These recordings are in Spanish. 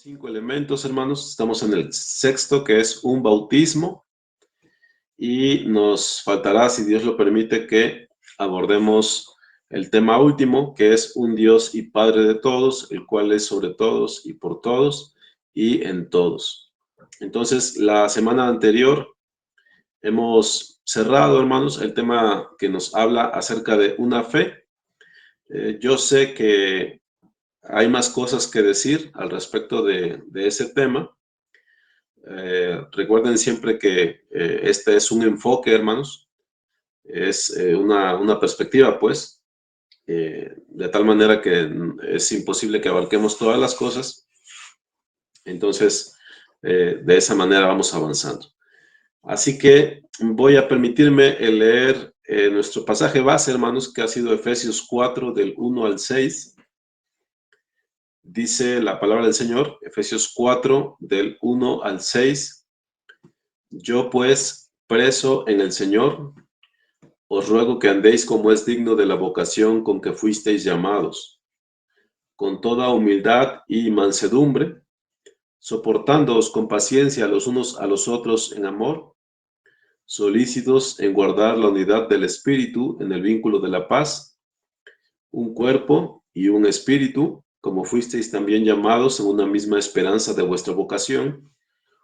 5 elementos, hermanos. Estamos en el sexto, que es un bautismo. Y nos faltará, si Dios lo permite, que abordemos el tema último, que es un Dios y Padre de todos, el cual es sobre todos y por todos y en todos. Entonces, la semana anterior hemos cerrado, hermanos, el tema que nos habla acerca de una fe. Yo sé que hay más cosas que decir al respecto de ese tema. Recuerden siempre que este es un enfoque, hermanos, es una perspectiva, pues, de tal manera que es imposible que abarquemos todas las cosas. Entonces, de esa manera vamos avanzando. Así que voy a permitirme leer nuestro pasaje base, hermanos, que ha sido Efesios 4, del 1 al 6. Dice la palabra del Señor, Efesios 4, del 1 al 6. Yo pues, preso en el Señor, os ruego que andéis como es digno de la vocación con que fuisteis llamados, con toda humildad y mansedumbre, soportándoos con paciencia los unos a los otros en amor, solícitos en guardar la unidad del Espíritu en el vínculo de la paz, un cuerpo y un espíritu, como fuisteis también llamados en una misma esperanza de vuestra vocación,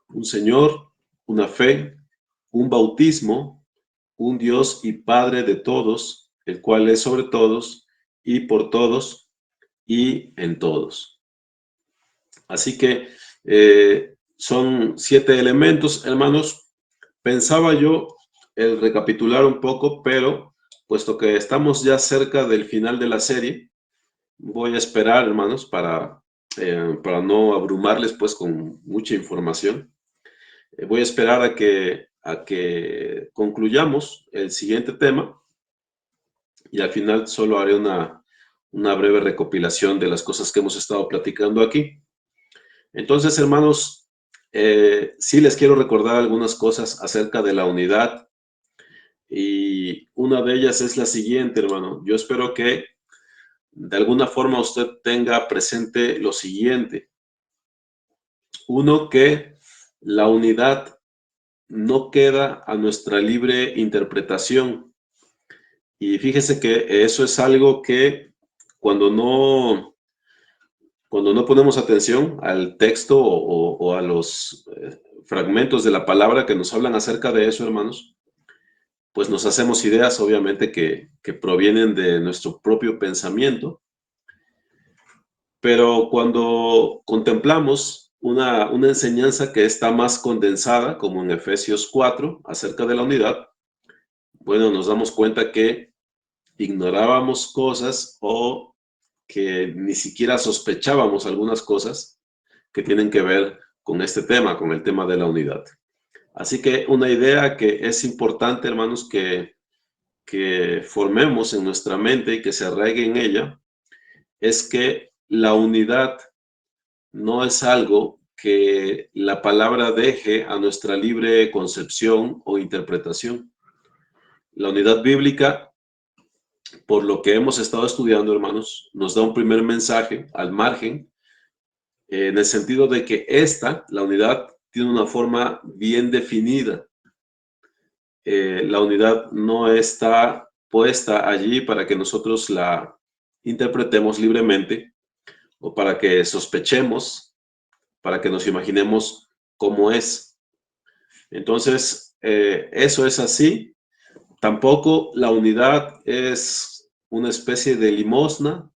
un Señor, una fe, un bautismo, un Dios y Padre de todos, el cual es sobre todos y por todos y en todos. Así que son 7 elementos, hermanos. Pensaba yo el recapitular un poco, pero puesto que estamos ya cerca del final de la serie, voy a esperar, hermanos, para no abrumarles pues con mucha información. Voy a esperar a que concluyamos el siguiente tema y al final solo haré una breve recopilación de las cosas que hemos estado platicando aquí. Entonces, hermanos, sí les quiero recordar algunas cosas acerca de la unidad y una de ellas es la siguiente, hermano. Yo espero que de alguna forma usted tenga presente lo siguiente. Uno, que la unidad no queda a nuestra libre interpretación. Y fíjese que eso es algo que cuando no ponemos atención al texto o a los fragmentos de la palabra que nos hablan acerca de eso, hermanos, pues nos hacemos ideas, obviamente, que provienen de nuestro propio pensamiento. Pero cuando contemplamos una enseñanza que está más condensada, como en Efesios 4, acerca de la unidad, bueno, nos damos cuenta que ignorábamos cosas o que ni siquiera sospechábamos algunas cosas que tienen que ver con este tema, con el tema de la unidad. Así que una idea que es importante, hermanos, que formemos en nuestra mente y que se arraigue en ella, es que la unidad no es algo que la palabra deje a nuestra libre concepción o interpretación. La unidad bíblica, por lo que hemos estado estudiando, hermanos, nos da un primer mensaje al margen, en el sentido de que la unidad, tiene una forma bien definida. La unidad no está puesta allí para que nosotros la interpretemos libremente o para que sospechemos, para que nos imaginemos cómo es. Entonces, eso es así. Tampoco la unidad es una especie de limosna,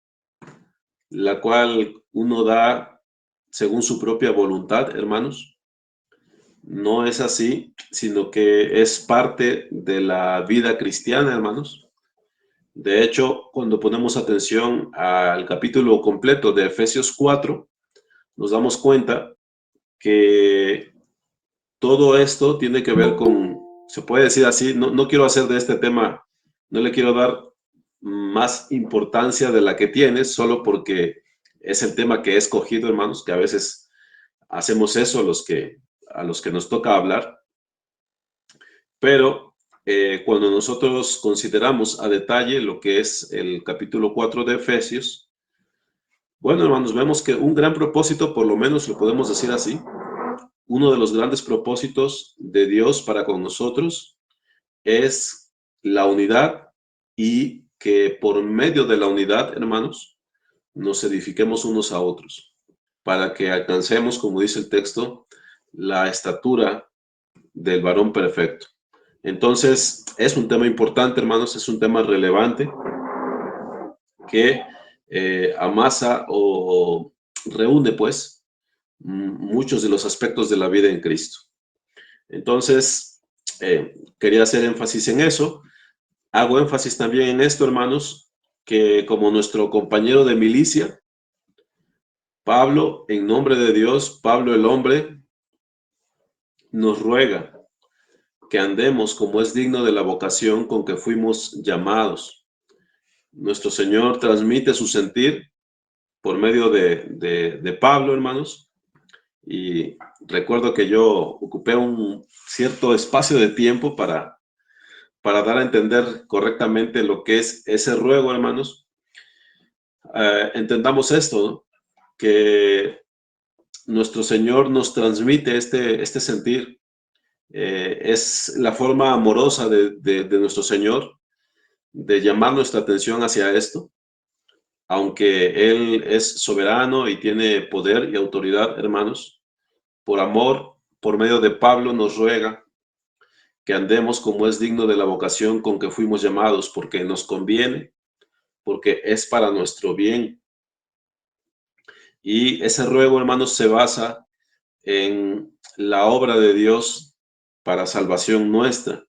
la cual uno da según su propia voluntad, hermanos. No es así, sino que es parte de la vida cristiana, hermanos. De hecho, cuando ponemos atención al capítulo completo de Efesios 4, nos damos cuenta que todo esto tiene que ver con, se puede decir así, no quiero hacer de este tema, no le quiero dar más importancia de la que tiene, solo porque es el tema que he escogido, hermanos, que a veces hacemos eso a los que nos toca hablar. Pero cuando nosotros consideramos a detalle lo que es el capítulo 4 de Efesios, Bueno, hermanos, vemos que un gran propósito, por lo menos lo podemos decir así, uno de los grandes propósitos de Dios para con nosotros es la unidad y que por medio de la unidad, hermanos, nos edifiquemos unos a otros para que alcancemos, como dice el texto, la estatura del varón perfecto. Entonces, es un tema importante, hermanos, es un tema relevante que amasa o reúne, pues, muchos de los aspectos de la vida en Cristo. Entonces, quería hacer énfasis en eso. Hago énfasis también en esto, hermanos, que como nuestro compañero de milicia, Pablo, en nombre de Dios, Pablo el hombre, nos ruega que andemos como es digno de la vocación con que fuimos llamados. Nuestro Señor transmite su sentir por medio de Pablo, hermanos, y recuerdo que yo ocupé un cierto espacio de tiempo para dar a entender correctamente lo que es ese ruego, hermanos. Entendamos esto, ¿no? Que nuestro Señor nos transmite este sentir. Es la forma amorosa de nuestro Señor de llamar nuestra atención hacia esto, aunque Él es soberano y tiene poder y autoridad, hermanos, por amor, por medio de Pablo nos ruega que andemos como es digno de la vocación con que fuimos llamados, porque nos conviene, porque es para nuestro bien. Y ese ruego, hermanos, se basa en la obra de Dios para salvación nuestra.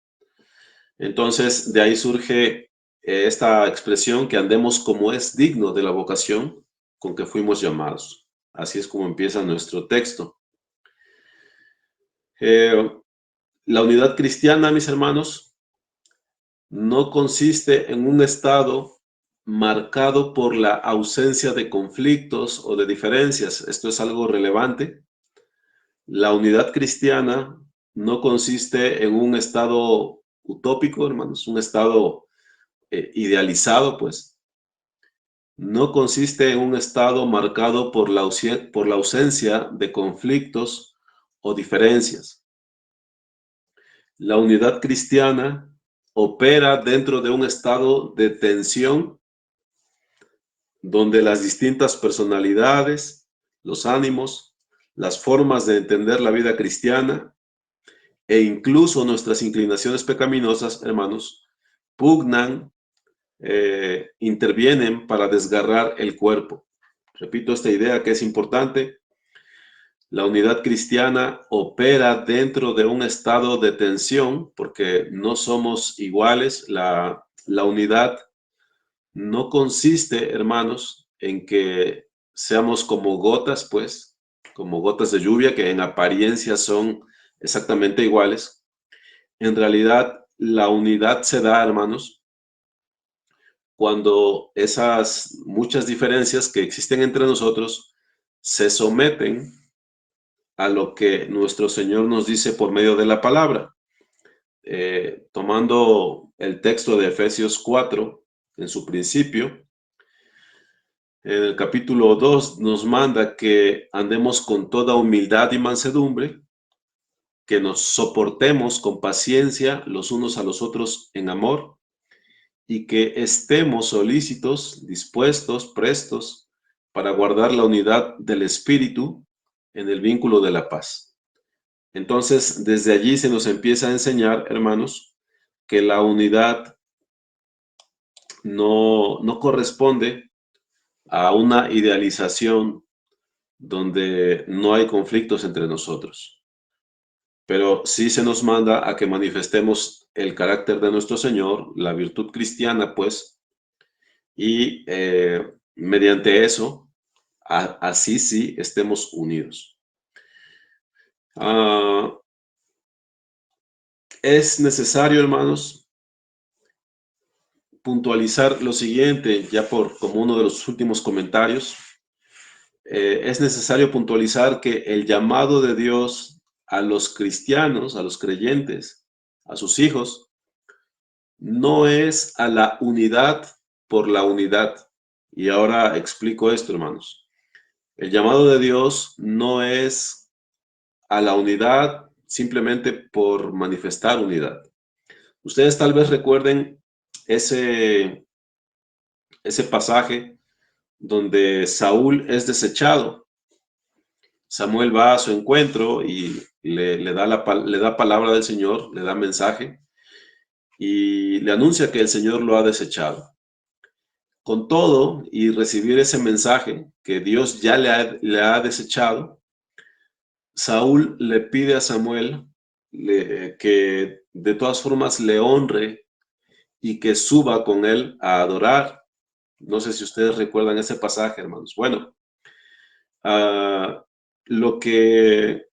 Entonces, de ahí surge esta expresión que andemos como es digno de la vocación con que fuimos llamados. Así es como empieza nuestro texto. La unidad cristiana, mis hermanos, no consiste en un estado marcado por la ausencia de conflictos o de diferencias. Esto es algo relevante. La unidad cristiana no consiste en un estado utópico, hermanos, un estado idealizado, pues. No consiste en un estado marcado por la ausencia de conflictos o diferencias. La unidad cristiana opera dentro de un estado de tensión donde las distintas personalidades, los ánimos, las formas de entender la vida cristiana e incluso nuestras inclinaciones pecaminosas, hermanos, pugnan, intervienen para desgarrar el cuerpo. Repito esta idea que es importante. La unidad cristiana opera dentro de un estado de tensión porque no somos iguales. La unidad no consiste, hermanos, en que seamos como gotas, pues, como gotas de lluvia que en apariencia son exactamente iguales. En realidad, la unidad se da, hermanos, cuando esas muchas diferencias que existen entre nosotros se someten a lo que nuestro Señor nos dice por medio de la palabra. Tomando el texto de Efesios 4, en su principio, en el capítulo 2 nos manda que andemos con toda humildad y mansedumbre, que nos soportemos con paciencia los unos a los otros en amor y que estemos solícitos, dispuestos, prestos para guardar la unidad del Espíritu en el vínculo de la paz. Entonces, desde allí se nos empieza a enseñar, hermanos, que la unidad no corresponde a una idealización donde no hay conflictos entre nosotros. Pero sí se nos manda a que manifestemos el carácter de nuestro Señor, la virtud cristiana, pues, y mediante eso, así sí estemos unidos. Es necesario, hermanos, puntualizar lo siguiente, ya como uno de los últimos comentarios. Es necesario puntualizar que el llamado de Dios a los cristianos, a los creyentes, a sus hijos, no es a la unidad por la unidad. Y ahora explico esto, hermanos. El llamado de Dios no es a la unidad simplemente por manifestar unidad. Ustedes tal vez recuerden ese, ese pasaje donde Saúl es desechado. Samuel va a su encuentro y le da palabra del Señor, le da mensaje y le anuncia que el Señor lo ha desechado. Con todo y recibir ese mensaje que Dios ya le ha desechado, Saúl le pide a Samuel que de todas formas le honre y que suba con él a adorar. No sé si ustedes recuerdan ese pasaje, hermanos. Bueno, uh, lo que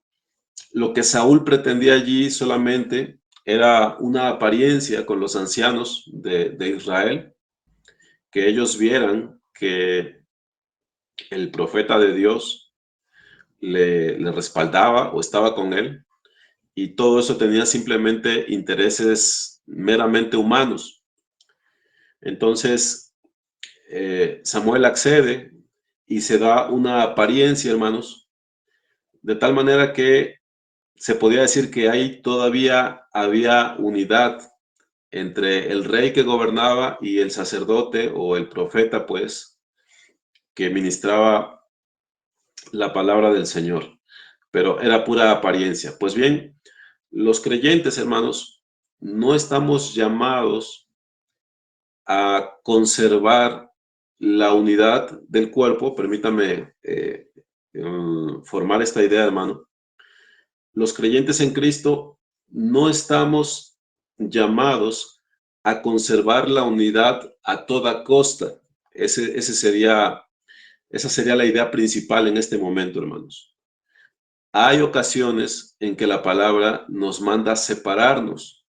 Lo que Saúl pretendía allí solamente era una apariencia con los ancianos de Israel, que ellos vieran que el profeta de Dios le respaldaba o estaba con él, y todo eso tenía simplemente intereses meramente humanos. Entonces, Samuel accede y se da una apariencia, hermanos, de tal manera que se podía decir que ahí todavía había unidad entre el rey que gobernaba y el sacerdote o el profeta, pues, que ministraba la palabra del Señor, pero era pura apariencia. Pues bien, los creyentes, hermanos, no estamos llamados a conservar la unidad del cuerpo. Permítame formar esta idea, hermano. Los creyentes en Cristo no estamos llamados a conservar la unidad a toda costa. Esa sería la idea principal en este momento, hermanos. Hay ocasiones en que la palabra nos manda separarnos,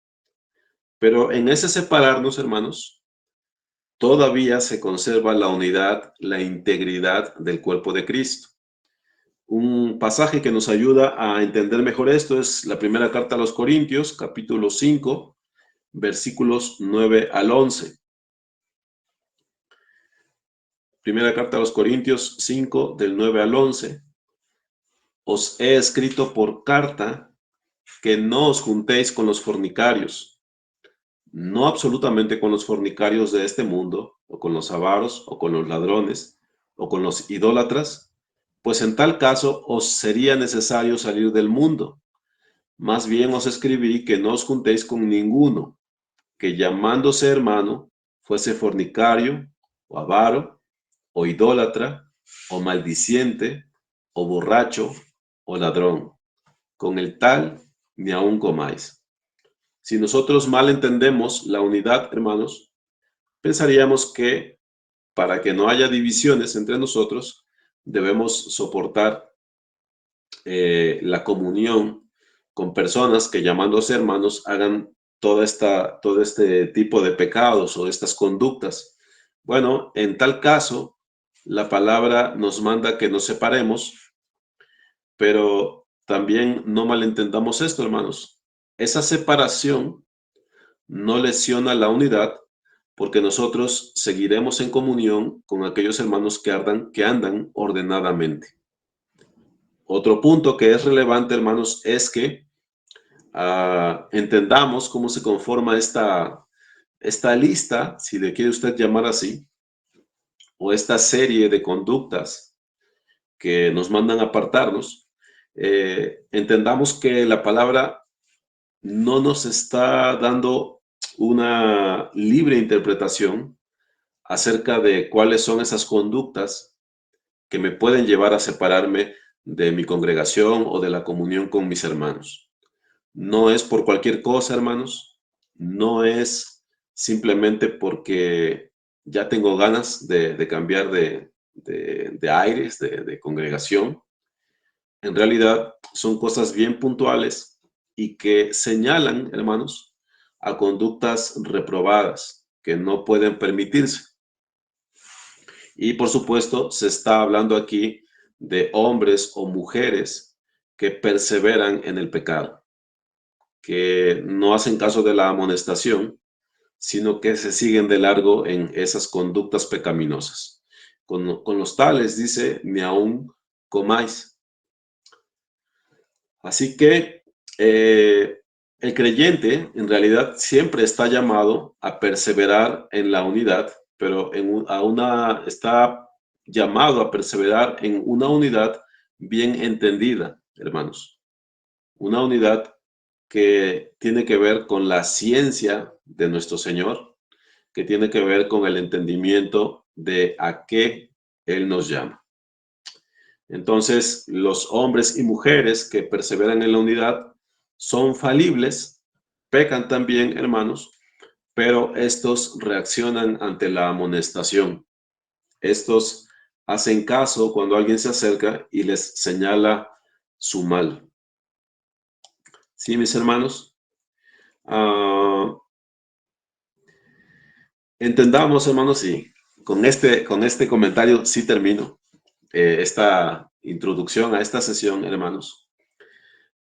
pero en ese separarnos, hermanos, todavía se conserva la unidad, la integridad del cuerpo de Cristo. Un pasaje que nos ayuda a entender mejor esto es la primera carta a los Corintios, capítulo 5, versículos 9 al 11. Primera carta a los Corintios 5, del 9 al 11. Os he escrito por carta que no os juntéis con los fornicarios, no absolutamente con los fornicarios de este mundo, o con los avaros, o con los ladrones, o con los idólatras, pues en tal caso os sería necesario salir del mundo. Más bien os escribí que no os juntéis con ninguno, que llamándose hermano, fuese fornicario, o avaro, o idólatra, o maldiciente, o borracho, o ladrón. Con el tal ni aun comáis. Si nosotros mal entendemos la unidad, hermanos, pensaríamos que para que no haya divisiones entre nosotros, debemos soportar la comunión con personas que, llamándose hermanos, hagan todo este tipo de pecados o estas conductas. Bueno, en tal caso, la palabra nos manda que nos separemos, pero también no malentendamos esto, hermanos. Esa separación no lesiona la unidad, porque nosotros seguiremos en comunión con aquellos hermanos que andan ordenadamente. Otro punto que es relevante, hermanos, es que entendamos cómo se conforma esta lista, si le quiere usted llamar así, o esta serie de conductas que nos mandan a apartarnos. Entendamos que la palabra no nos está dando una libre interpretación acerca de cuáles son esas conductas que me pueden llevar a separarme de mi congregación o de la comunión con mis hermanos. No es por cualquier cosa, hermanos. No es simplemente porque ya tengo ganas de cambiar de aires, de congregación. En realidad son cosas bien puntuales y que señalan, hermanos, a conductas reprobadas que no pueden permitirse. Y por supuesto, se está hablando aquí de hombres o mujeres que perseveran en el pecado, que no hacen caso de la amonestación, sino que se siguen de largo en esas conductas pecaminosas. Con los tales, dice, ni aún comáis. Así que el creyente en realidad siempre está llamado a perseverar en la unidad, pero está llamado a perseverar en una unidad bien entendida, hermanos. Una unidad que tiene que ver con la ciencia de nuestro Señor, que tiene que ver con el entendimiento de a qué Él nos llama. Entonces, los hombres y mujeres que perseveran en la unidad son falibles, pecan también, hermanos, pero estos reaccionan ante la amonestación. Estos hacen caso cuando alguien se acerca y les señala su mal. ¿Sí, mis hermanos? Entendamos, hermanos, y con este comentario sí termino esta introducción a esta sesión, hermanos.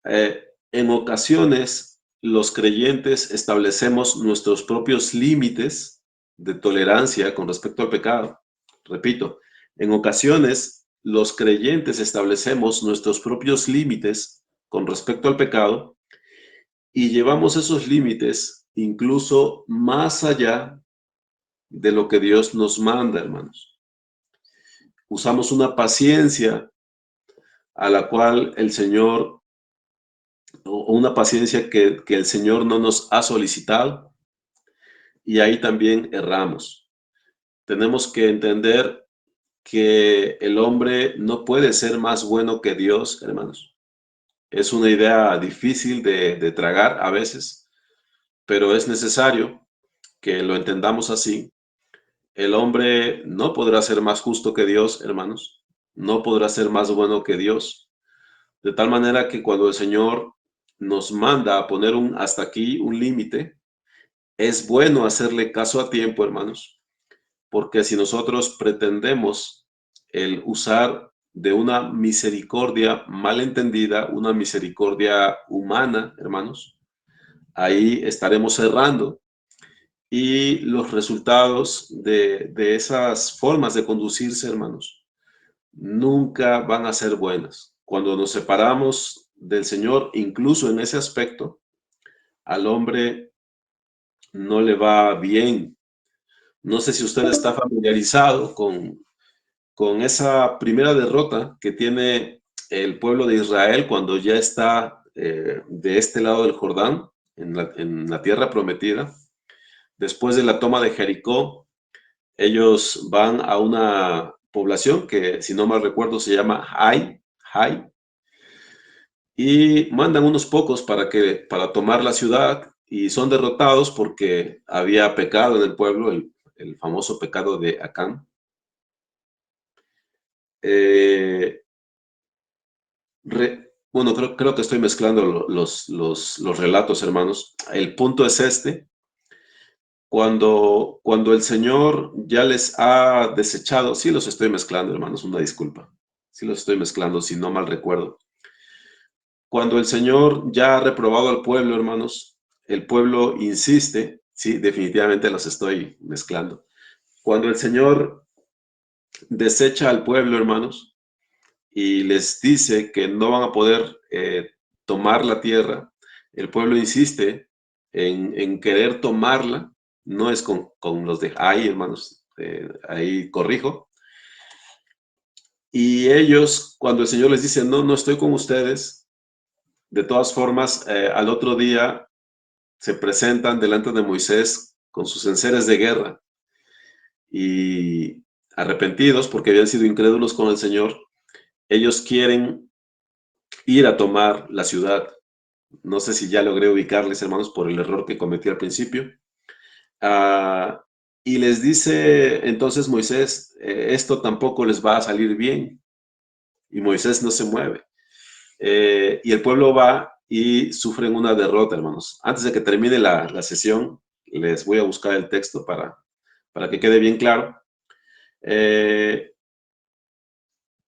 En ocasiones, los creyentes establecemos nuestros propios límites de tolerancia con respecto al pecado. Repito, en ocasiones, los creyentes establecemos nuestros propios límites con respecto al pecado y llevamos esos límites incluso más allá de lo que Dios nos manda, hermanos. Usamos una paciencia a la cual el Señor, o una paciencia que el Señor no nos ha solicitado, y ahí también erramos. Tenemos que entender que el hombre no puede ser más bueno que Dios, hermanos. Es una idea difícil de tragar a veces, pero es necesario que lo entendamos así. El hombre no podrá ser más justo que Dios, hermanos. No podrá ser más bueno que Dios. De tal manera que cuando el Señor nos manda a poner un hasta aquí, un límite, es bueno hacerle caso a tiempo, hermanos, porque si nosotros pretendemos el usar de una misericordia mal entendida, una misericordia humana, hermanos, ahí estaremos errando y los resultados de esas formas de conducirse, hermanos, nunca van a ser buenas. Cuando nos separamos del Señor, incluso en ese aspecto, al hombre no le va bien. No sé si usted está familiarizado con esa primera derrota que tiene el pueblo de Israel cuando ya está de este lado del Jordán, en la tierra prometida. Después de la toma de Jericó, ellos van a una población que, si no mal recuerdo, se llama Hai, y mandan unos pocos para tomar la ciudad y son derrotados porque había pecado en el pueblo, el famoso pecado de Acán. Bueno, creo que estoy mezclando los relatos, hermanos. El punto es este. Cuando el Señor ya les ha desechado, sí los estoy mezclando, hermanos, una disculpa. Sí los estoy mezclando, si no mal recuerdo. Cuando el Señor ya ha reprobado al pueblo, hermanos, el pueblo insiste, sí, definitivamente los estoy mezclando. Cuando el Señor desecha al pueblo, hermanos, y les dice que no van a poder tomar la tierra, el pueblo insiste en querer tomarla, no es con los de ahí, hermanos, ahí corrijo. Y ellos, cuando el Señor les dice, no, no estoy con ustedes, de todas formas, al otro día se presentan delante de Moisés con sus enseres de guerra y arrepentidos porque habían sido incrédulos con el Señor, ellos quieren ir a tomar la ciudad. No sé si ya logré ubicarles, hermanos, por el error que cometí al principio. Y les dice entonces Moisés, esto tampoco les va a salir bien. Y Moisés no se mueve. Y el pueblo va y sufren una derrota, hermanos. Antes de que termine la sesión, les voy a buscar el texto para que quede bien claro.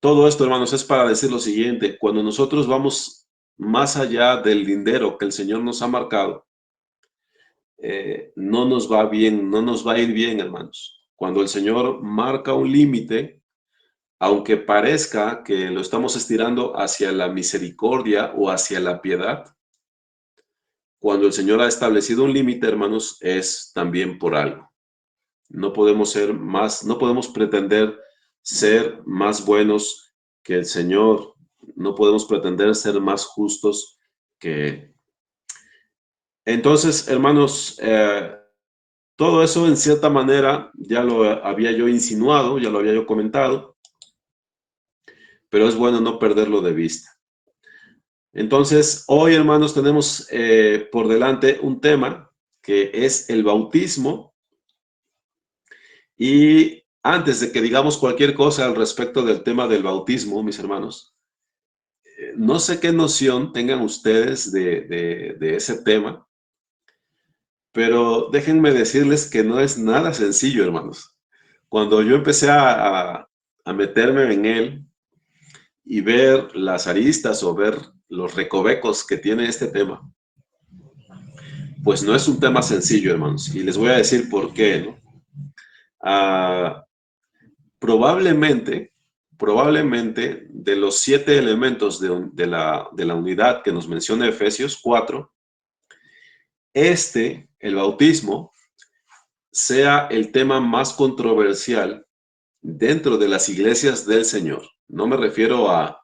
Todo esto, hermanos, es para decir lo siguiente. Cuando nosotros vamos más allá del lindero que el Señor nos ha marcado, no nos va bien, no nos va a ir bien, hermanos. Cuando el Señor marca un límite, aunque parezca que lo estamos estirando hacia la misericordia o hacia la piedad, cuando el Señor ha establecido un límite, hermanos, es también por algo. No podemos ser más, no podemos pretender ser más buenos que el Señor. No podemos pretender ser más justos que Él. Entonces, hermanos, todo eso en cierta manera ya lo había yo insinuado, ya lo había yo comentado, pero es bueno no perderlo de vista. Entonces, hoy, hermanos, tenemos por delante un tema que es el bautismo. Y antes de que digamos cualquier cosa al respecto del tema del bautismo, mis hermanos, no sé qué noción tengan ustedes de ese tema, pero déjenme decirles que no es nada sencillo, hermanos. Cuando yo empecé a meterme en él y ver las aristas o ver los recovecos que tiene este tema, pues no es un tema sencillo, hermanos. Y les voy a decir por qué, ¿no? Probablemente de los 7 elementos de la unidad que nos menciona Efesios 4, el bautismo, sea el tema más controversial dentro de las iglesias del Señor. No me refiero a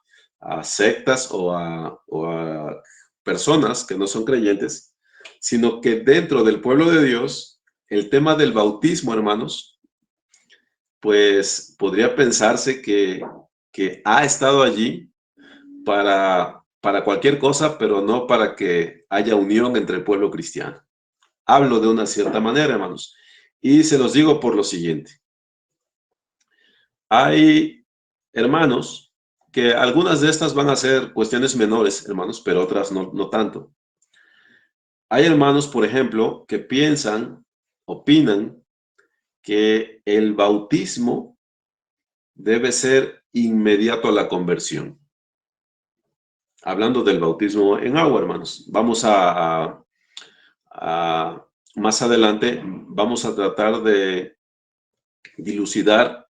sectas o a personas que no son creyentes, sino que dentro del pueblo de Dios, el tema del bautismo, hermanos, pues podría pensarse que ha estado allí para cualquier cosa, pero no para que haya unión entre el pueblo cristiano. Hablo de una cierta manera, hermanos. Y se los digo por lo siguiente. Hay hermanos que algunas de estas van a ser cuestiones menores, hermanos, pero otras no tanto. Hay hermanos, por ejemplo, que opinan que el bautismo debe ser inmediato a la conversión. Hablando del bautismo en agua, hermanos. Vamos más adelante, vamos a tratar de dilucidar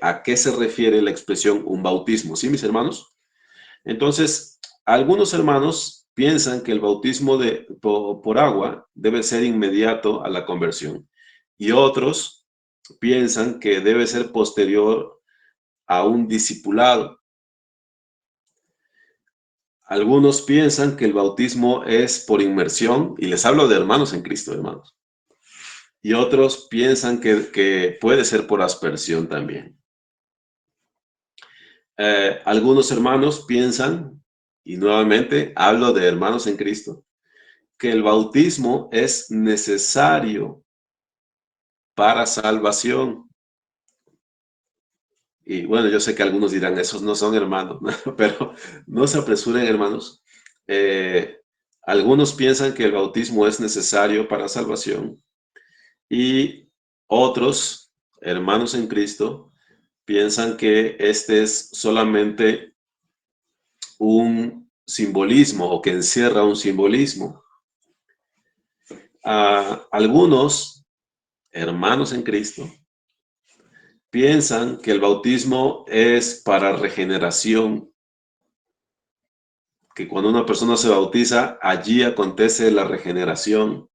a qué se refiere la expresión un bautismo, ¿sí, mis hermanos? Entonces, algunos hermanos piensan que el bautismo por agua debe ser inmediato a la conversión y otros piensan que debe ser posterior a un discipulado. Algunos piensan que el bautismo es por inmersión, y les hablo de hermanos en Cristo, hermanos. Y otros piensan que puede ser por aspersión también. Algunos hermanos piensan, y nuevamente hablo de hermanos en Cristo, que el bautismo es necesario para salvación. Y bueno, yo sé que algunos dirán, esos no son hermanos, pero no se apresuren, hermanos. Algunos piensan que el bautismo es necesario para salvación y otros, hermanos en Cristo, piensan que este es solamente un simbolismo o que encierra un simbolismo. Algunos hermanos en Cristo piensan que el bautismo es para regeneración, que cuando una persona se bautiza, allí acontece la regeneración.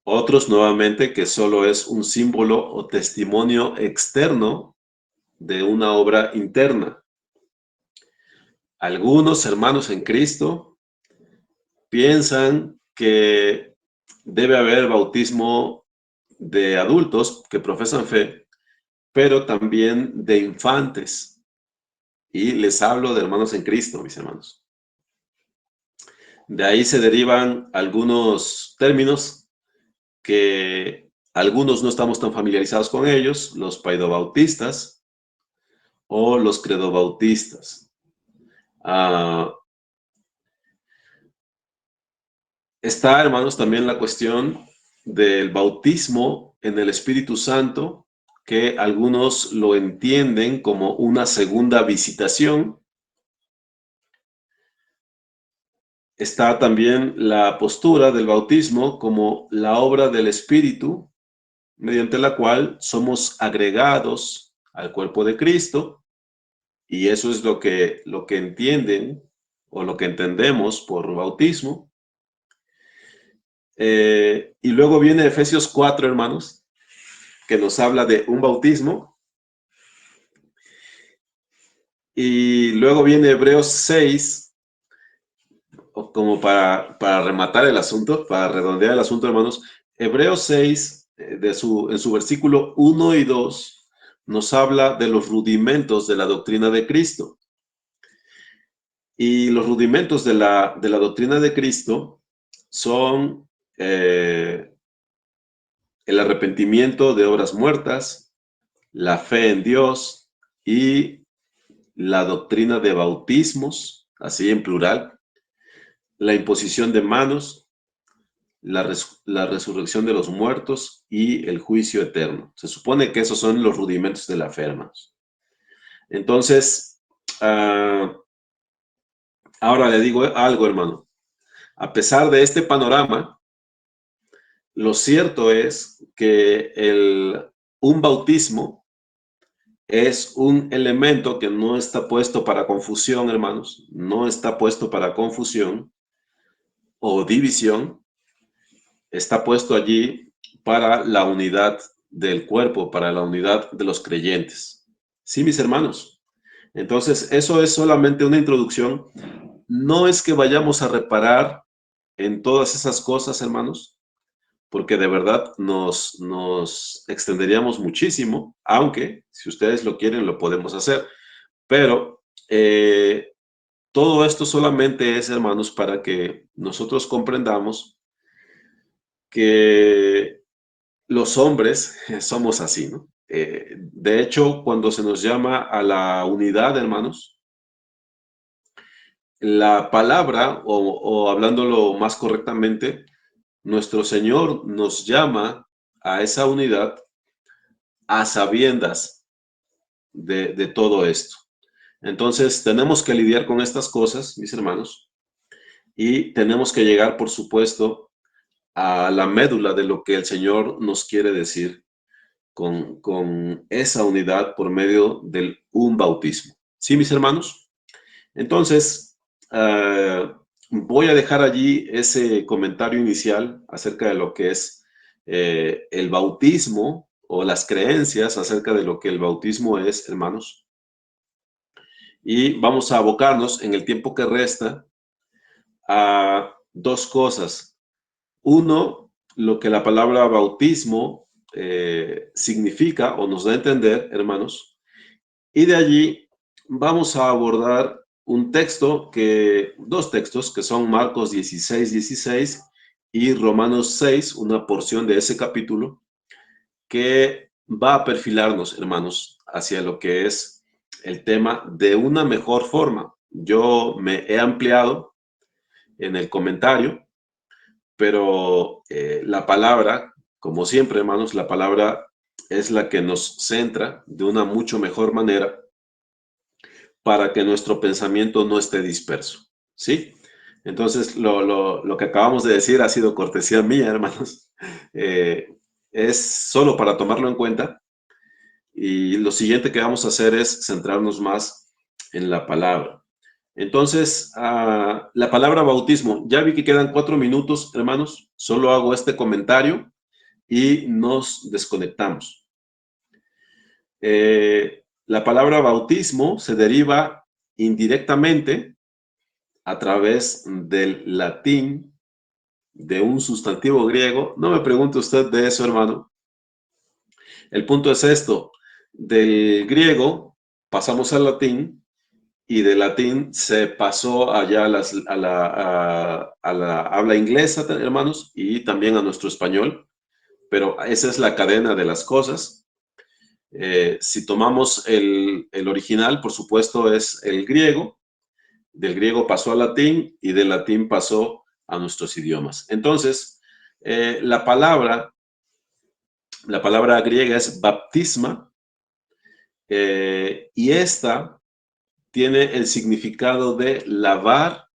Otros nuevamente que solo es un símbolo o testimonio externo de una obra interna. Algunos hermanos en Cristo piensan que debe haber bautismo de adultos que profesan fe, pero también de infantes. Y les hablo de hermanos en Cristo, mis hermanos. De ahí se derivan algunos términos que algunos no estamos tan familiarizados con ellos, los paidobautistas o los credobautistas. Está, hermanos, también la cuestión del bautismo en el Espíritu Santo, que algunos lo entienden como una segunda visitación. Está también la postura del bautismo como la obra del Espíritu, mediante la cual somos agregados al cuerpo de Cristo, y eso es lo que entienden o lo que entendemos por bautismo. Y luego viene Efesios 4, hermanos, que nos habla de un bautismo. Y luego viene Hebreos 6, como para rematar el asunto, para redondear el asunto, hermanos. Hebreos 6, en su versículo 1 y 2, nos habla de los rudimentos de la doctrina de Cristo. Y los rudimentos de la doctrina de Cristo son el arrepentimiento de obras muertas, la fe en Dios y la doctrina de bautismos, así en plural, la imposición de manos, la resurrección de los muertos y el juicio eterno. Se supone que esos son los rudimentos de la fe, hermanos. Entonces, ahora le digo algo, hermano. A pesar de este panorama, lo cierto es que un bautismo es un elemento que no está puesto para confusión, hermanos. No está puesto para confusión o división. Está puesto allí para la unidad del cuerpo, para la unidad de los creyentes. Sí, mis hermanos. Entonces, eso es solamente una introducción. No es que vayamos a reparar en todas esas cosas, hermanos, porque de verdad nos extenderíamos muchísimo, aunque si ustedes lo quieren, lo podemos hacer. Pero todo esto solamente es, hermanos, para que nosotros comprendamos que los hombres somos así, ¿no? De hecho, cuando se nos llama a la unidad, hermanos, la palabra, o hablándolo más correctamente, nuestro Señor nos llama a esa unidad a sabiendas de todo esto. Entonces, tenemos que lidiar con estas cosas, mis hermanos, y tenemos que llegar, por supuesto, a la médula de lo que el Señor nos quiere decir con esa unidad por medio de un bautismo. ¿Sí, mis hermanos? Entonces, voy a dejar allí ese comentario inicial acerca de lo que es el bautismo o las creencias acerca de lo que el bautismo es, hermanos. Y vamos a abocarnos en el tiempo que resta a dos cosas. Uno, lo que la palabra bautismo significa o nos da a entender, hermanos. Y de allí vamos a abordar dos textos que son Marcos 16:16 y Romanos 6, una porción de ese capítulo, que va a perfilarnos, hermanos, hacia lo que es el tema de una mejor forma. Yo me he ampliado en el comentario, pero la palabra, como siempre, hermanos, la palabra es la que nos centra de una mucho mejor manera para que nuestro pensamiento no esté disperso, ¿sí? Entonces, lo que acabamos de decir ha sido cortesía mía, hermanos. Es solo para tomarlo en cuenta. Y lo siguiente que vamos a hacer es centrarnos más en la palabra. Entonces, la palabra bautismo. Ya vi que quedan 4 minutos, hermanos. Solo hago este comentario y nos desconectamos. La palabra bautismo se deriva indirectamente a través del latín de un sustantivo griego. No me pregunte usted de eso, hermano. El punto es esto. Del griego pasamos al latín y del latín se pasó allá a la habla inglesa, hermanos, y también a nuestro español. Pero esa es la cadena de las cosas. Si tomamos el original, por supuesto, es el griego. Del griego pasó al latín y del latín pasó a nuestros idiomas. Entonces, la palabra griega es baptisma, y esta tiene el significado de lavar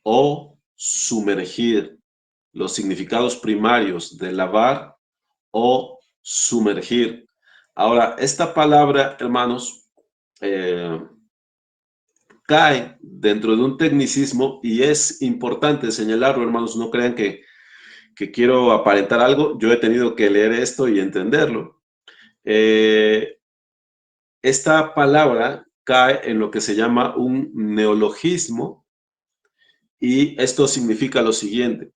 o sumergir. Los significados primarios de lavar o sumergir. Ahora, esta palabra, hermanos, cae dentro de un tecnicismo y es importante señalarlo, hermanos. No crean que quiero aparentar algo. Yo he tenido que leer esto y entenderlo. Esta palabra cae en lo que se llama un neologismo y esto significa lo siguiente.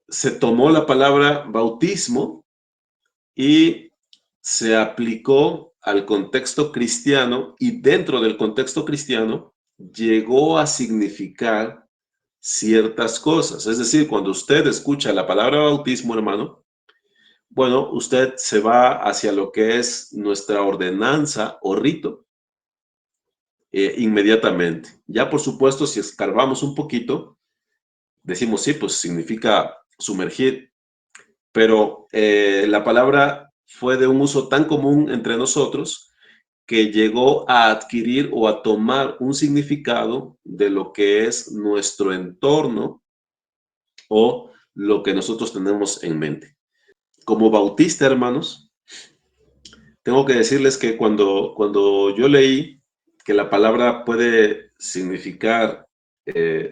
Se tomó la palabra bautismo y se aplicó al contexto cristiano y dentro del contexto cristiano llegó a significar ciertas cosas. Es decir, cuando usted escucha la palabra bautismo, hermano, bueno, usted se va hacia lo que es nuestra ordenanza o rito inmediatamente. Ya, por supuesto, si escarbamos un poquito, decimos, sí, pues significa sumergir, pero la palabra fue de un uso tan común entre nosotros que llegó a adquirir o a tomar un significado de lo que es nuestro entorno o lo que nosotros tenemos en mente. Como bautista, hermanos, tengo que decirles que cuando yo leí que la palabra puede significar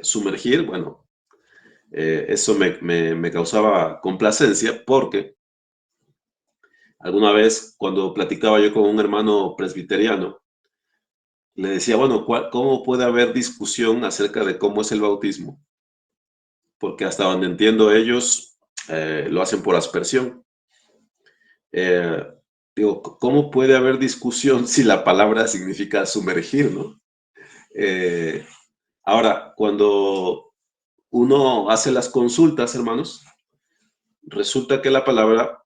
sumergir, bueno, eso me causaba complacencia porque alguna vez cuando platicaba yo con un hermano presbiteriano, le decía, bueno, ¿cómo puede haber discusión acerca de cómo es el bautismo? Porque hasta donde entiendo ellos lo hacen por aspersión. Eh, Digo, ¿cómo puede haber discusión si la palabra significa sumergir, no? Eh, Ahora, cuando uno hace las consultas, hermanos, resulta que la palabra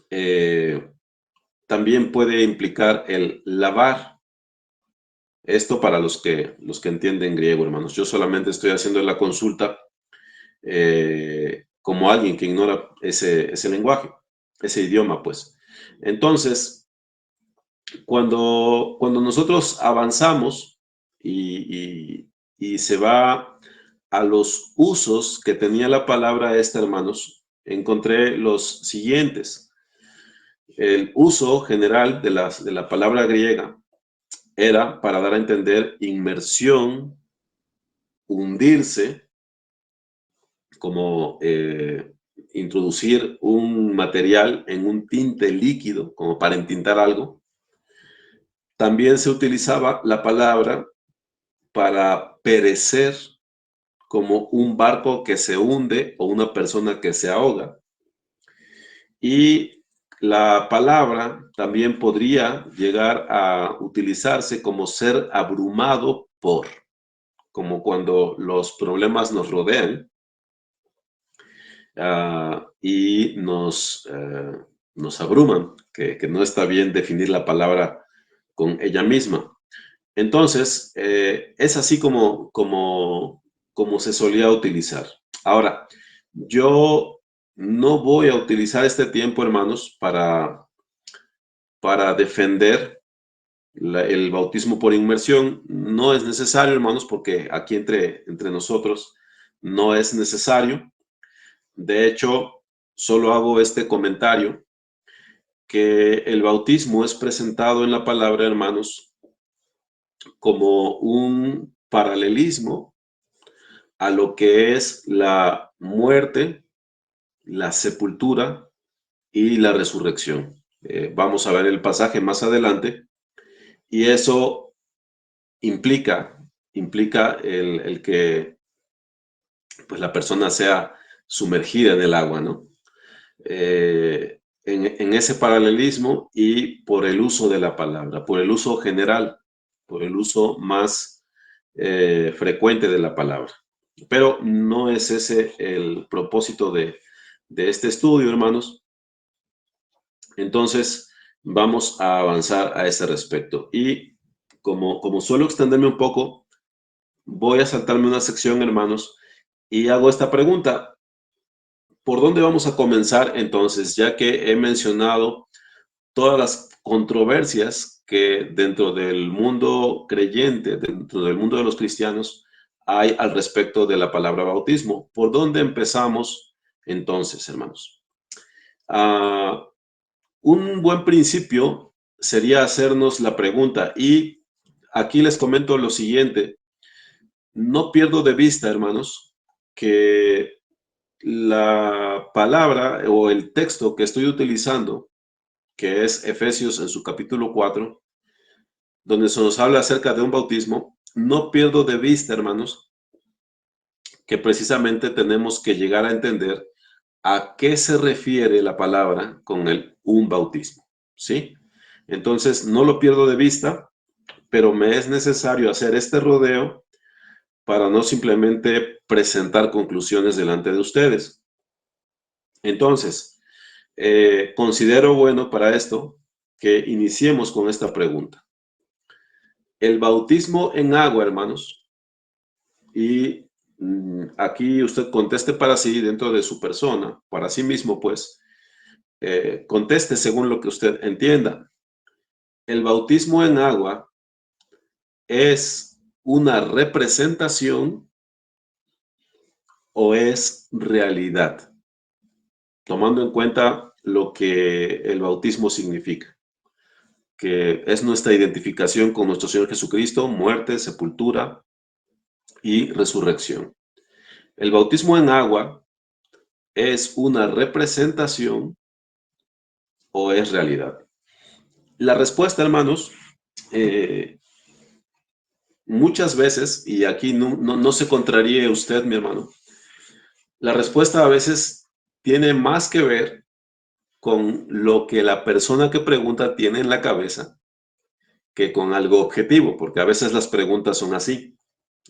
eh, también puede implicar el lavar. Esto para los que entienden griego, hermanos. Yo solamente estoy haciendo la consulta como alguien que ignora ese lenguaje, ese idioma, pues. Entonces, cuando nosotros avanzamos y se va a los usos que tenía la palabra esta, hermanos, encontré los siguientes. El uso general de la palabra griega era para dar a entender inmersión, hundirse, como introducir un material en un tinte líquido, como para entintar algo. También se utilizaba la palabra para perecer, como un barco que se hunde o una persona que se ahoga. Y la palabra también podría llegar a utilizarse como ser abrumado por, como cuando los problemas nos rodean y nos abruman, que no está bien definir la palabra con ella misma. Entonces, es así como se solía utilizar. Ahora, yo no voy a utilizar este tiempo, hermanos, para defender el bautismo por inmersión. No es necesario, hermanos, porque aquí entre nosotros no es necesario. De hecho, solo hago este comentario, que el bautismo es presentado en la palabra, hermanos, como un paralelismo a lo que es la muerte, la sepultura y la resurrección. Vamos a ver el pasaje más adelante y eso implica el que pues, la persona sea sumergida en el agua, ¿no? En ese paralelismo y por el uso de la palabra, por el uso general, por el uso más frecuente de la palabra. Pero no es ese el propósito de este estudio, hermanos. Entonces, vamos a avanzar a ese respecto. Y como suelo extenderme un poco, voy a saltarme una sección, hermanos, y hago esta pregunta. ¿Por dónde vamos a comenzar entonces? Ya que he mencionado todas las controversias que dentro del mundo creyente, dentro del mundo de los cristianos, hay al respecto de la palabra bautismo. ¿Por dónde empezamos entonces, hermanos? Un buen principio sería hacernos la pregunta, y aquí les comento lo siguiente. No pierdo de vista, hermanos, que la palabra o el texto que estoy utilizando, que es Efesios en su capítulo 4, donde se nos habla acerca de un bautismo, no pierdo de vista, hermanos, que precisamente tenemos que llegar a entender a qué se refiere la palabra con el un bautismo, ¿sí? Entonces, no lo pierdo de vista, pero me es necesario hacer este rodeo para no simplemente presentar conclusiones delante de ustedes. Entonces, considero bueno para esto que iniciemos con esta pregunta. El bautismo en agua, hermanos, y aquí usted conteste para sí dentro de su persona, para sí mismo, pues, conteste según lo que usted entienda. El bautismo en agua es una representación o es realidad, tomando en cuenta lo que el bautismo significa, que es nuestra identificación con nuestro Señor Jesucristo, muerte, sepultura y resurrección. El bautismo en agua es una representación o es realidad. La respuesta, hermanos, muchas veces, y aquí no se contraríe usted, mi hermano, la respuesta a veces tiene más que ver con lo que la persona que pregunta tiene en la cabeza que con algo objetivo, porque a veces las preguntas son así.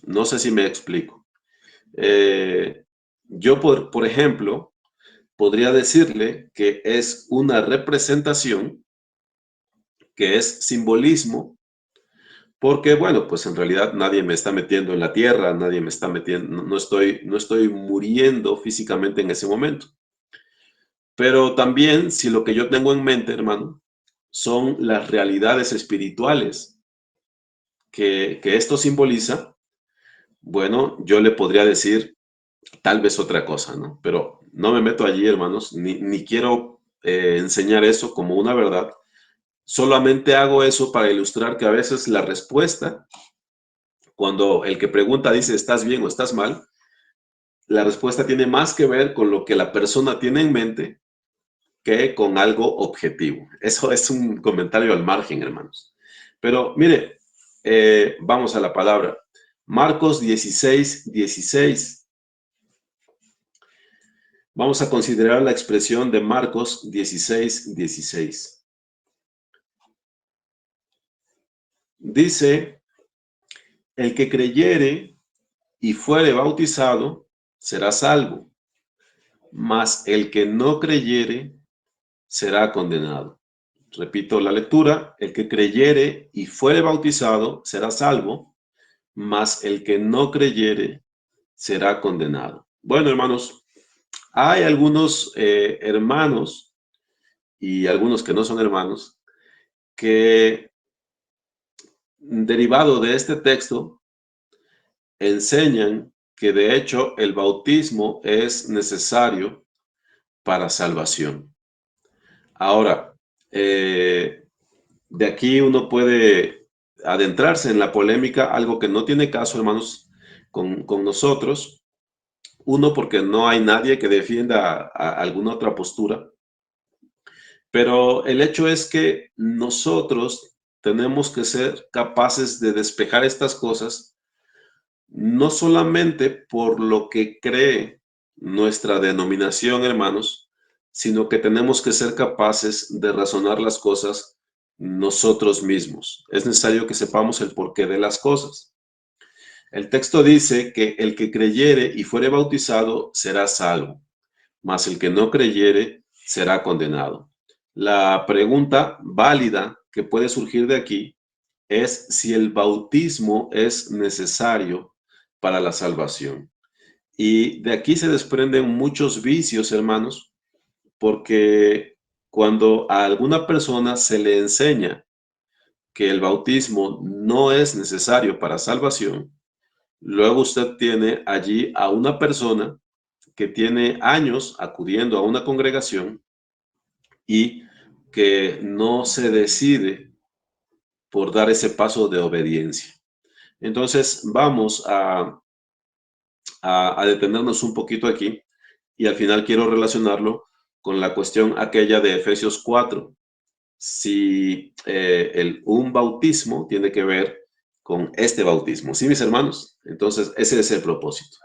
No sé si me explico. Yo, por ejemplo, podría decirle que es una representación, que es simbolismo, porque, bueno, pues en realidad nadie me está metiendo en la tierra, nadie me está metiendo, no estoy muriendo físicamente en ese momento. Pero también, si lo que yo tengo en mente, hermano, son las realidades espirituales que esto simboliza, bueno, yo le podría decir tal vez otra cosa, ¿no? Pero no me meto allí, hermanos, ni quiero enseñar eso como una verdad. Solamente hago eso para ilustrar que a veces la respuesta, cuando el que pregunta dice estás bien o estás mal, la respuesta tiene más que ver con lo que la persona tiene en mente que con algo objetivo. Eso es un comentario al margen, hermanos. Pero mire, vamos a la palabra. Marcos 16, 16. Vamos a considerar la expresión de Marcos 16, 16. Dice, el que creyere y fuere bautizado será salvo, mas el que no creyere será condenado. Repito la lectura, el que creyere y fuere bautizado será salvo, mas el que no creyere será condenado. Bueno, hermanos, hay algunos hermanos y algunos que no son hermanos que, derivado de este texto, enseñan que de hecho el bautismo es necesario para salvación. Ahora, de aquí uno puede adentrarse en la polémica, algo que no tiene caso, hermanos, con nosotros. Uno, porque no hay nadie que defienda alguna otra postura. Pero el hecho es que nosotros tenemos que ser capaces de despejar estas cosas, no solamente por lo que cree nuestra denominación, hermanos, sino que tenemos que ser capaces de razonar las cosas nosotros mismos. Es necesario que sepamos el porqué de las cosas. El texto dice que el que creyere y fuere bautizado será salvo, mas el que no creyere será condenado. La pregunta válida que puede surgir de aquí es si el bautismo es necesario para la salvación. Y de aquí se desprenden muchos vicios, hermanos, porque cuando a alguna persona se le enseña que el bautismo no es necesario para salvación, luego usted tiene allí a una persona que tiene años acudiendo a una congregación y que no se decide por dar ese paso de obediencia. Entonces, vamos a detenernos un poquito aquí y al final quiero relacionarlo con la cuestión aquella de Efesios 4. Si un bautismo tiene que ver con este bautismo. ¿Sí, mis hermanos? Entonces, ese es el propósito.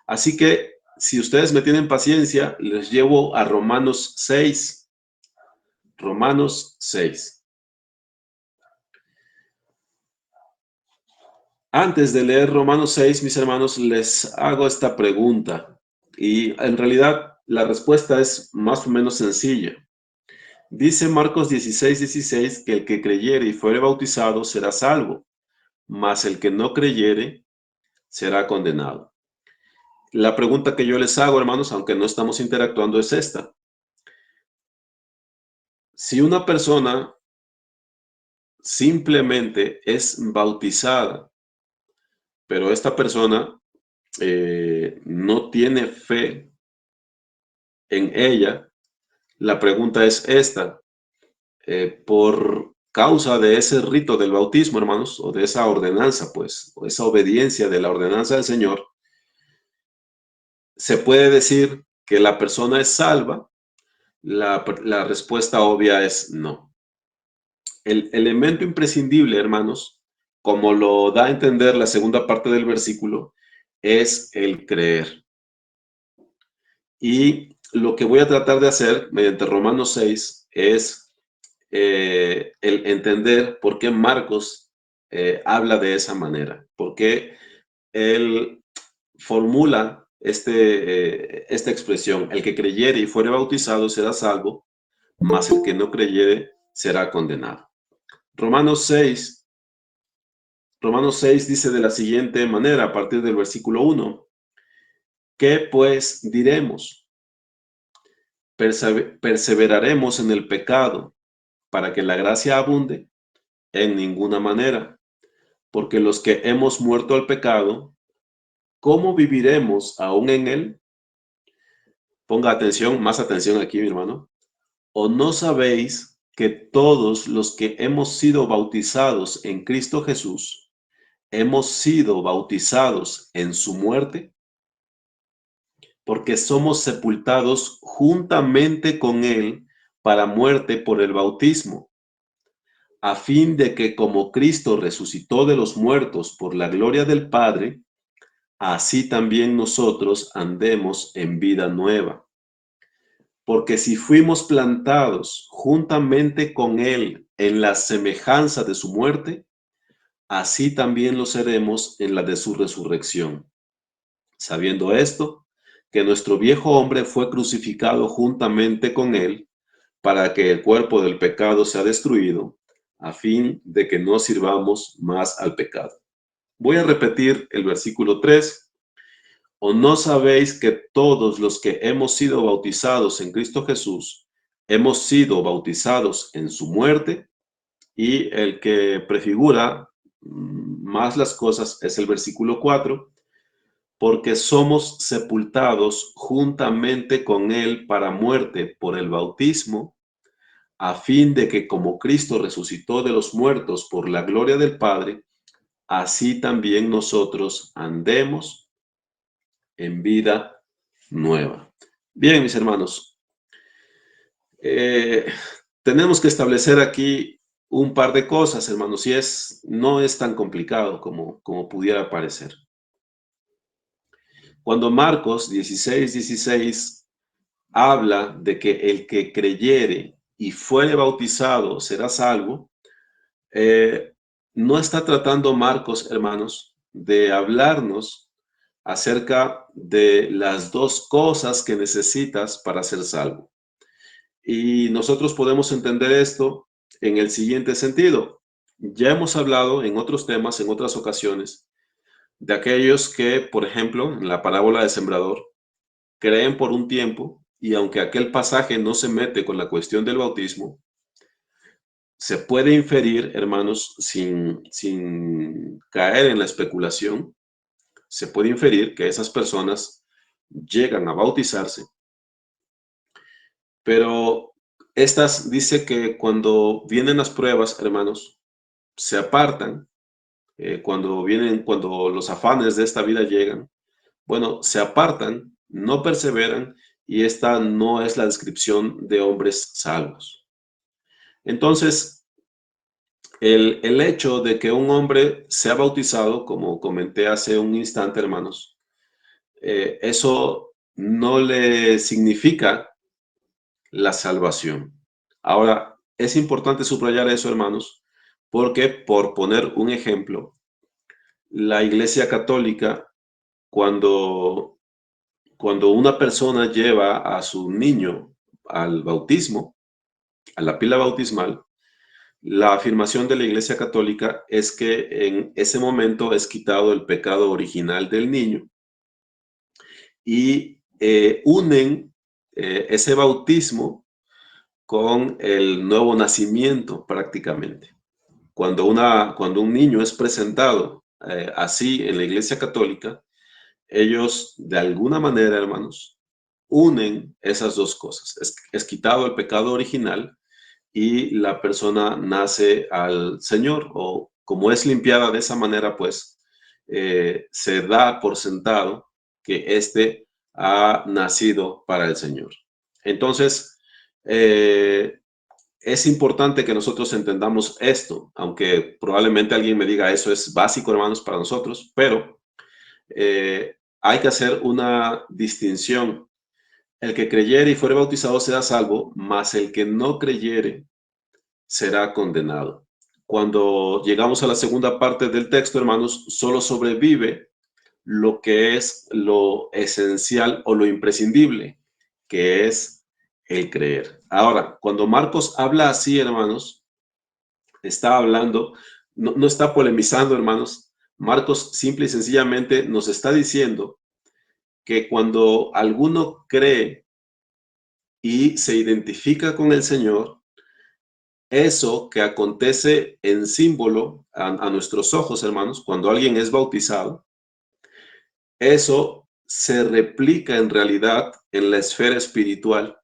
Así que, si ustedes me tienen paciencia, les llevo a Romanos 6. Romanos 6. Antes de leer Romanos 6, mis hermanos, les hago esta pregunta. Y en realidad, la respuesta es más o menos sencilla. Dice Marcos 16:16 que el que creyere y fuere bautizado será salvo, mas el que no creyere será condenado. La pregunta que yo les hago, hermanos, aunque no estamos interactuando, es esta. Si una persona simplemente es bautizada, pero esta persona no tiene fe en ella, la pregunta es esta. Por causa de ese rito del bautismo, hermanos, o de esa ordenanza, pues, o esa obediencia de la ordenanza del Señor, ¿se puede decir que la persona es salva? La respuesta obvia es no. El elemento imprescindible, hermanos, como lo da a entender la segunda parte del versículo, es el creer. Y lo que voy a tratar de hacer mediante Romanos 6 es el entender por qué Marcos habla de esa manera, por qué él formula esta expresión: el que creyere y fuere bautizado será salvo, mas el que no creyere será condenado. Romanos 6 dice de la siguiente manera, a partir del versículo 1, ¿qué pues diremos? ¿Perseveraremos en el pecado para que la gracia abunde? En ninguna manera, porque los que hemos muerto al pecado, ¿cómo viviremos aún en él? Ponga atención, más atención aquí, mi hermano. ¿O no sabéis que todos los que hemos sido bautizados en Cristo Jesús, hemos sido bautizados en su muerte? Porque somos sepultados juntamente con él para muerte por el bautismo, a fin de que como Cristo resucitó de los muertos por la gloria del Padre, así también nosotros andemos en vida nueva. Porque si fuimos plantados juntamente con él en la semejanza de su muerte, así también lo seremos en la de su resurrección. Sabiendo esto, que nuestro viejo hombre fue crucificado juntamente con él, para que el cuerpo del pecado sea destruido, a fin de que no sirvamos más al pecado. Voy a repetir el versículo 3. ¿O no sabéis que todos los que hemos sido bautizados en Cristo Jesús, hemos sido bautizados en su muerte? Y el que prefigura más las cosas es el versículo 4. Porque somos sepultados juntamente con él para muerte por el bautismo, a fin de que como Cristo resucitó de los muertos por la gloria del Padre, así también nosotros andemos en vida nueva. Bien, mis hermanos, tenemos que establecer aquí un par de cosas, hermanos, y no es tan complicado como pudiera parecer. Cuando Marcos 16:16 habla de que el que creyere y fuere bautizado será salvo, no está tratando Marcos, hermanos, de hablarnos acerca de las dos cosas que necesitas para ser salvo. Y nosotros podemos entender esto en el siguiente sentido. Ya hemos hablado en otros temas, en otras ocasiones, de aquellos que, por ejemplo, en la parábola del sembrador, creen por un tiempo y aunque aquel pasaje no se mete con la cuestión del bautismo, se puede inferir, hermanos, sin caer en la especulación, se puede inferir que esas personas llegan a bautizarse, pero Estas dice que cuando vienen las pruebas, hermanos, se apartan, cuando los afanes de esta vida llegan, bueno, se apartan, no perseveran, y esta no es la descripción de hombres salvos. Entonces, el hecho de que un hombre sea bautizado, como comenté hace un instante, hermanos, eso no le significa la salvación. Ahora, es importante subrayar eso, hermanos, porque, por poner un ejemplo, la Iglesia Católica, cuando, cuando una persona lleva a su niño al bautismo, a la pila bautismal, la afirmación de la Iglesia Católica es que en ese momento es quitado el pecado original del niño, y unen ese bautismo con el nuevo nacimiento prácticamente. Cuando un niño es presentado así en la Iglesia Católica, ellos de alguna manera, hermanos, unen esas dos cosas. Es quitado el pecado original y la persona nace al Señor, o como es limpiada de esa manera, pues se da por sentado que éste ha nacido para el Señor. Entonces, es importante que nosotros entendamos esto, aunque probablemente alguien me diga eso es básico, hermanos, para nosotros, pero hay que hacer una distinción. El que creyere y fuere bautizado será salvo, mas el que no creyere será condenado. Cuando llegamos a la segunda parte del texto, hermanos, solo sobrevive lo que es lo esencial o lo imprescindible, que es el creer. Ahora, cuando Marcos habla así, hermanos, está hablando, no está polemizando, hermanos. Marcos simple y sencillamente nos está diciendo que cuando alguno cree y se identifica con el Señor, eso que acontece en símbolo a nuestros ojos, hermanos, cuando alguien es bautizado, eso se replica en realidad en la esfera espiritual.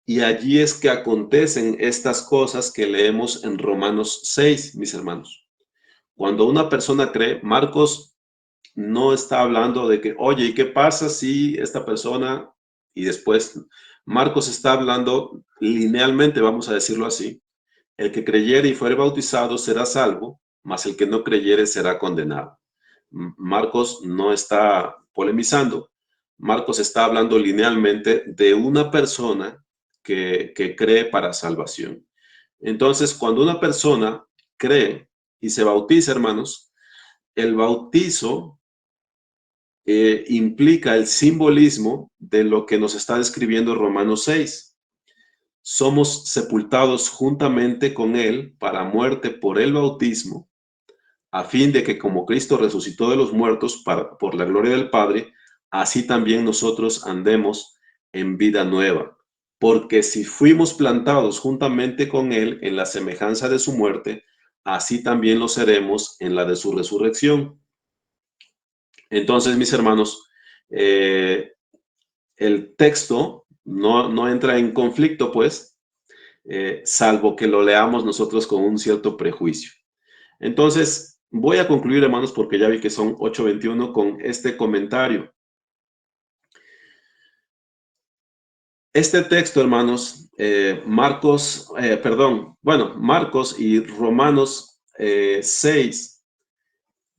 Y allí es que acontecen estas cosas que leemos en Romanos 6, mis hermanos. Cuando una persona cree, Marcos no está hablando de que, oye, ¿y qué pasa si esta persona? Y después, Marcos está hablando linealmente, vamos a decirlo así. El que creyere y fuere bautizado será salvo, mas el que no creyere será condenado. Marcos no está polemizando. Marcos está hablando linealmente de una persona que cree para salvación. Entonces, cuando una persona cree y se bautiza, hermanos, el bautizo implica el simbolismo de lo que nos está describiendo Romanos 6. Somos sepultados juntamente con Él para muerte por el bautismo, a fin de que como Cristo resucitó de los muertos por la gloria del Padre, así también nosotros andemos en vida nueva. Porque si fuimos plantados juntamente con Él en la semejanza de su muerte, así también lo seremos en la de su resurrección. Entonces, mis hermanos, el texto no entra en conflicto, pues, salvo que lo leamos nosotros con un cierto prejuicio. Entonces, voy a concluir, hermanos, porque ya vi que son 8:21 con este comentario. Este texto, hermanos, Marcos y Romanos 6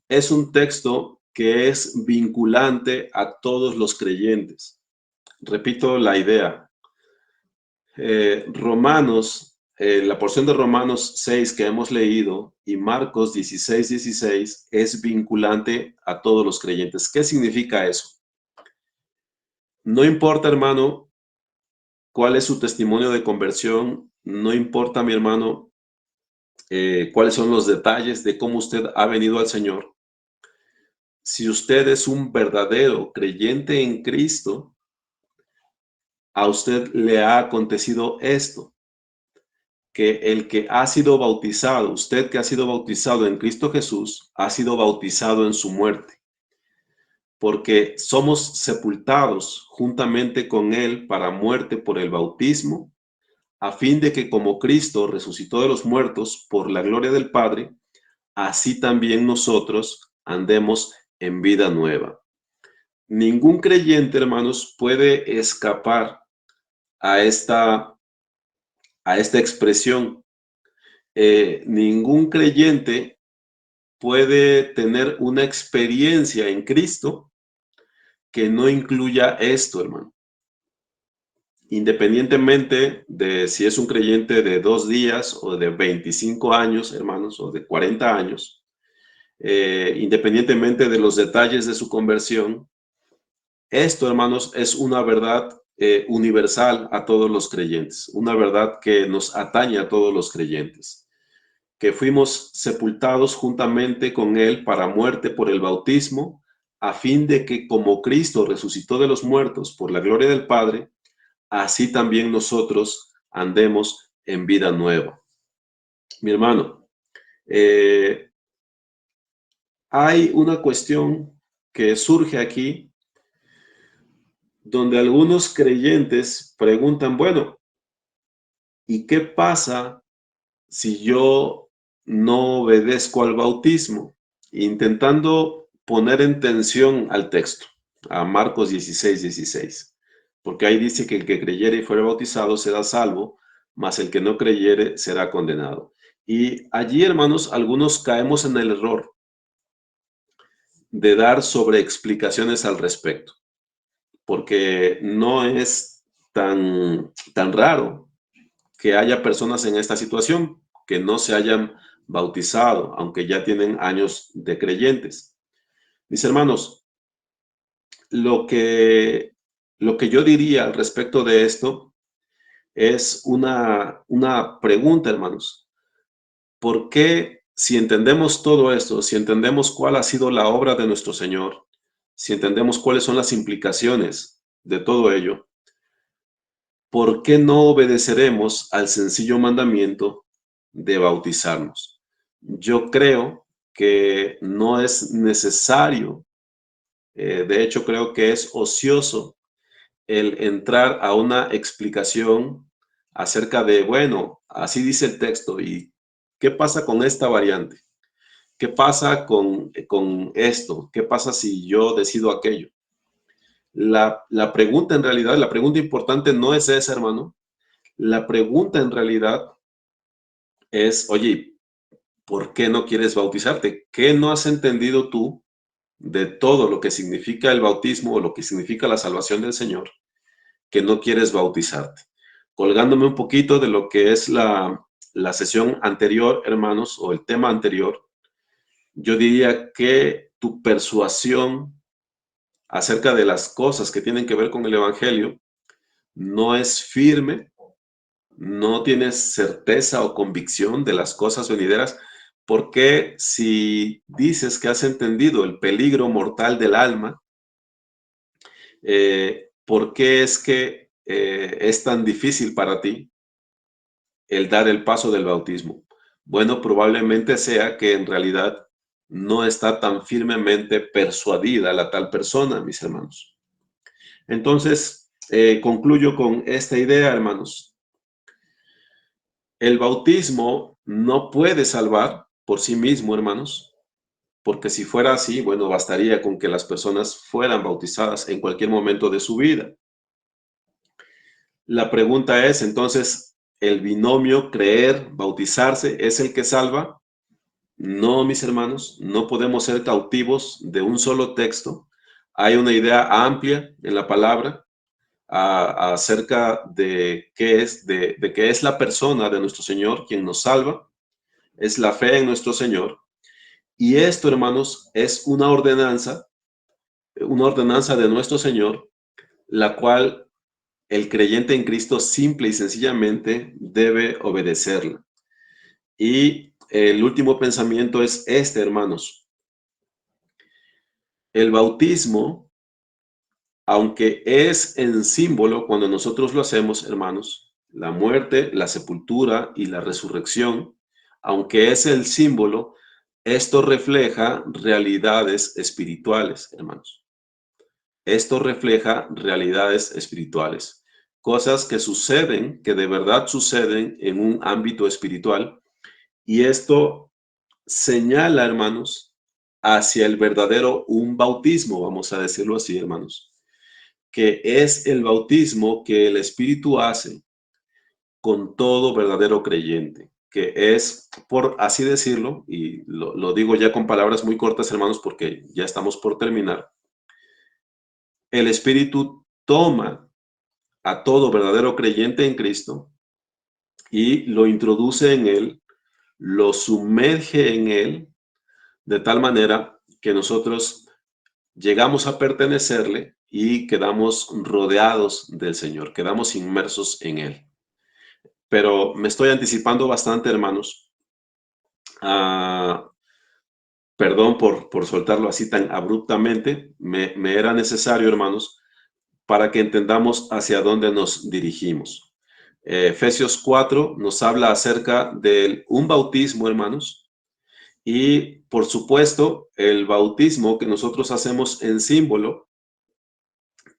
es un texto que es vinculante a todos los creyentes. Repito la idea. La porción de Romanos 6 que hemos leído y Marcos 16:16 es vinculante a todos los creyentes. ¿Qué significa eso? No importa, hermano, cuál es su testimonio de conversión, no importa, mi hermano, cuáles son los detalles de cómo usted ha venido al Señor. Si usted es un verdadero creyente en Cristo, a usted le ha acontecido esto, que el que ha sido bautizado, usted que ha sido bautizado en Cristo Jesús, ha sido bautizado en su muerte, porque somos sepultados juntamente con Él para muerte por el bautismo, a fin de que como Cristo resucitó de los muertos por la gloria del Padre, así también nosotros andemos en vida nueva. Ningún creyente, hermanos, puede escapar a esta expresión. Ningún creyente puede tener una experiencia en Cristo que no incluya esto, hermano. Independientemente de si es un creyente de 2 días o de 25 años, hermanos, o de 40 años, independientemente de los detalles de su conversión, esto, hermanos, es una verdad universal a todos los creyentes, una verdad que nos atañe a todos los creyentes, que fuimos sepultados juntamente con Él para muerte por el bautismo, a fin de que como Cristo resucitó de los muertos por la gloria del Padre, así también nosotros andemos en vida nueva. Mi hermano, hay una cuestión que surge aquí donde algunos creyentes preguntan, bueno, ¿y qué pasa si yo no obedezco al bautismo? Intentando poner en tensión al texto, a Marcos 16:16, porque ahí dice que el que creyere y fuere bautizado será salvo, mas el que no creyere será condenado. Y allí, hermanos, algunos caemos en el error de dar sobreexplicaciones al respecto, porque no es tan raro que haya personas en esta situación que no se hayan bautizado, aunque ya tienen años de creyentes. Mis hermanos, lo que, lo que yo diría al respecto de esto es una pregunta, hermanos. ¿Por qué, si entendemos todo esto, si entendemos cuál ha sido la obra de nuestro Señor, si entendemos cuáles son las implicaciones de todo ello, ¿por qué no obedeceremos al sencillo mandamiento de bautizarnos? Yo creo que no es necesario, de hecho creo que es ocioso el entrar a una explicación acerca de, bueno, así dice el texto, ¿y qué pasa con esta variante? ¿Qué pasa con esto? ¿Qué pasa si yo decido aquello? La pregunta en realidad, la pregunta importante no es esa, hermano. La pregunta en realidad es, oye, ¿por qué no quieres bautizarte? ¿Qué no has entendido tú de todo lo que significa el bautismo o lo que significa la salvación del Señor, que no quieres bautizarte? Colgándome un poquito de lo que es la sesión anterior, hermanos, o el tema anterior, yo diría que tu persuasión acerca de las cosas que tienen que ver con el Evangelio no es firme, no tienes certeza o convicción de las cosas venideras, porque si dices que has entendido el peligro mortal del alma, ¿por qué es que es tan difícil para ti el dar el paso del bautismo? Bueno, probablemente sea que en realidad no está tan firmemente persuadida la tal persona, mis hermanos. Entonces, concluyo con esta idea, hermanos. El bautismo no puede salvar por sí mismo, hermanos, porque si fuera así, bueno, bastaría con que las personas fueran bautizadas en cualquier momento de su vida. La pregunta es, entonces, ¿el binomio creer, bautizarse es el que salva? No, mis hermanos, no podemos ser cautivos de un solo texto. Hay una idea amplia en la palabra acerca de qué es, de qué es la persona de nuestro Señor quien nos salva. Es la fe en nuestro Señor. Y esto, hermanos, es una ordenanza de nuestro Señor, la cual el creyente en Cristo simple y sencillamente debe obedecerla. Y el último pensamiento es este, hermanos. El bautismo, aunque es en símbolo cuando nosotros lo hacemos, hermanos, la muerte, la sepultura y la resurrección, aunque es el símbolo, esto refleja realidades espirituales, hermanos. Esto refleja realidades espirituales. cosas que suceden, que de verdad suceden en un ámbito espiritual. Y esto señala, hermanos, hacia el verdadero un bautismo, vamos a decirlo así, hermanos, que es el bautismo que el Espíritu hace con todo verdadero creyente, que es, por así decirlo, y lo digo ya con palabras muy cortas, hermanos, porque ya estamos por terminar, el Espíritu toma a todo verdadero creyente en Cristo y lo introduce en él, lo sumerge en él, de tal manera que nosotros llegamos a pertenecerle y quedamos rodeados del Señor, quedamos inmersos en él. Pero me estoy anticipando bastante, hermanos. Perdón por soltarlo así tan abruptamente. Me era necesario, hermanos, para que entendamos hacia dónde nos dirigimos. Efesios 4 nos habla acerca de un bautismo, hermanos, y por supuesto, el bautismo que nosotros hacemos en símbolo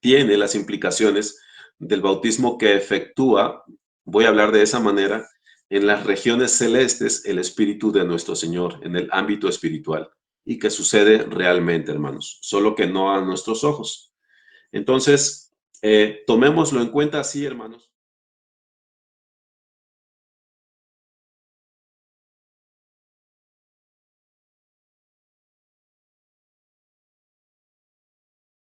tiene las implicaciones del bautismo que efectúa, voy a hablar de esa manera, en las regiones celestes, el Espíritu de nuestro Señor, en el ámbito espiritual, y que sucede realmente, hermanos, solo que no a nuestros ojos. Entonces, tomémoslo en cuenta así, hermanos.